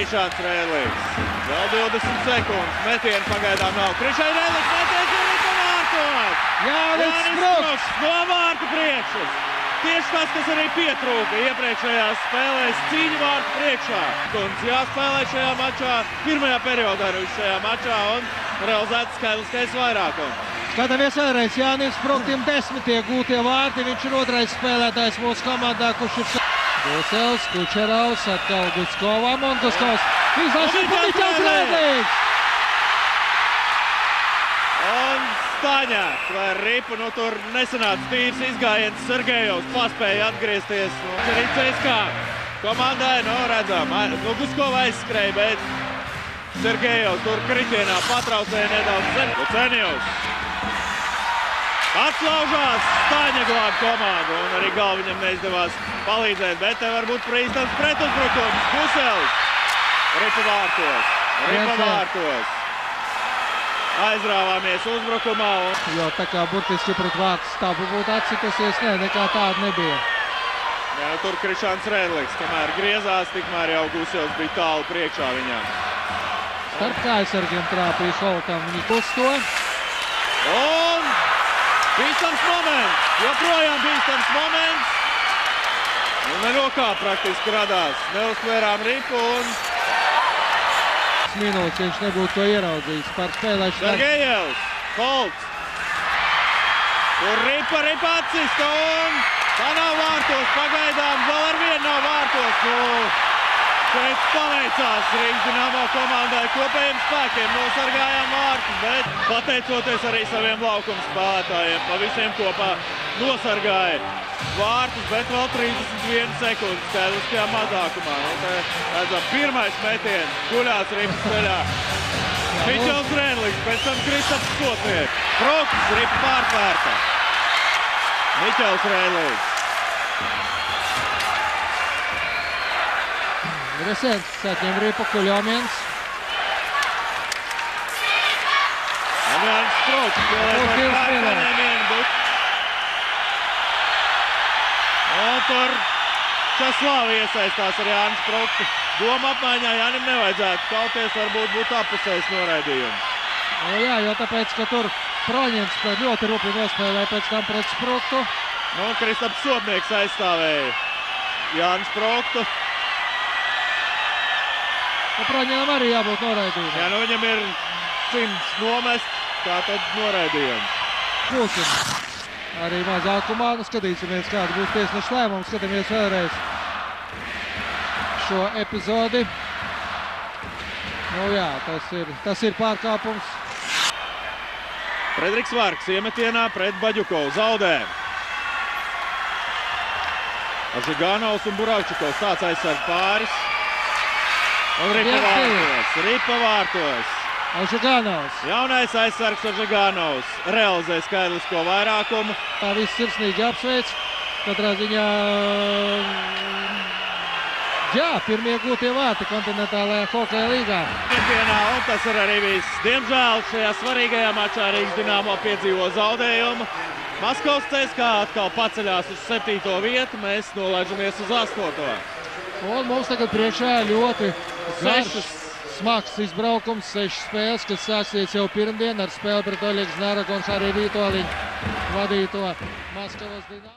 Krišāns Rēlīgs. Vēl 20 sekundes. Metienu pagaidām nav. Krišāns Rēlīgs metiens ir pa vārtos. Jānis Sprugts no vārtu priekšas. Tieši tas, kas arī pietrūka iepriekšējās spēlēs, cīņu vārtu priekšā. Un jāspēlē šajā mačā, pirmajā periodā arī šajā mačā un realizēts skaitliskais vairākums. Skatāmies vēlreiz, Jānis Sprugtim 10 iegūtie vārti. Viņš ir otrais spēlētājs mūsu komandā, kurš ir Gusels, Kučerovs, atkal Guskovam un Guskovs. Izlašana pa Miķels Rēlīgs! Un Staņāks vai Ripa, nu tur nesanāca tīrs izgājiens. Sergejovs paspēja atgriezties. Arī CSKA komandai, nu redzam, Guskova aizskrēja, bet Sergejovs tur kritienā patraucēja nedaudz zem. Lucenjovs atslaužās, Staņa glāb komandu un arī galva viņam neizdevās palīdzēt, bet te var būt prīstams pretuzbrukums. Gusels, Ripa vārtos. Aizrāvāmies uzbrukumā. Jo tā kā burtiski pret vārtu stāvu būtu atsitusies, nekā tāda nebija. Jā, tur Krišāns Rēlīgs, kamēr griezās, tikmēr jau Gusels bija tālu priekšā viņām. Starp kājasargiem trāpīja Šoltam, viņi kusto. Un bīstams moments, joprojām bīstams moments. Un nerokā praktiski radās. Neuztvērām Ripu un minūtes, viņš nebūtu to ieraudzījis par spēlēšanu. Sergejevs, Holts. Tur Ripa atsista un tā nav vārtos pagaidām, vēl ar vienu nav vārtos. Šeit paveicās Rīgas Dinamo komandai kopējiem spēkiem, nosargājām vārtus, bet pateicoties arī saviem laukuma spēlētājiem, pa visiem kopā nosargāja vārtus, bet vēl 31 sekundes skaidriskajā mazākumā. Nu, te redzam, pirmais metiens guļās Ripas ceļā. Miķels Rēlīgs, pēc tam Kristaps Sotnieks. Sprugts, Ripa pārtvērta. Miķels Rēlīgs. Gresens atņem Ripu, Kuļomiens. Un Jānis Sprugts spēlē par pārpaņēmienu, bet un tur Časlāvi iesaistās ar Jānis Sprugtu. Doma apmaiņā Jānim nevajadzētu kauties, varbūt būtu apusējs noraidījums. Jā, jo tāpēc, ka tur Proņins ļoti rūpīgi nospēlēja pēc tam pret Sprugtu. Nu, Kristaps Sotnieks aizstāvēja Jānis Sprugtu. Proņinam arī jābūt noraidījumam. Jā, nu viņam ir 100 nomest, tā tad noraidījums. Būsim arī mazākumā, nu skatīsimies, kāda būs tiesneša lēmums. Skatāmies vēlreiz šo epizodi. Nu jā, tas ir pārkāpums. Frederiks Vargs iemetienā pret Baģukovu zaudē. Ažiganovs un Buravčikovs tāds aizsarg pāris. Un Ripa vārtos. Ažiganovs. Jaunais aizsargs Ažiganovs realizē skaidrisko vairākumu. Tā viss sirsnīgi apsveic. Katrā ziņā, jā, pirmie gūtie vārti kontinentālajā hokeja līgā. Un tas ir arī viss. Diemžēl šajā svarīgajā mačā Rīgas Dinamo piedzīvo zaudējumu. Maskavas CSKA atkal paceļās uz 7. vietu, mēs nolaižamies uz 8. Un mums tagad priekšā ļoti garš, smags izbraukums, 6 spēles, kas sāksies jau pirmdien ar spēli pret Oļegs Naragons arī Vītoliņu vadīto Maskavas Dinamo.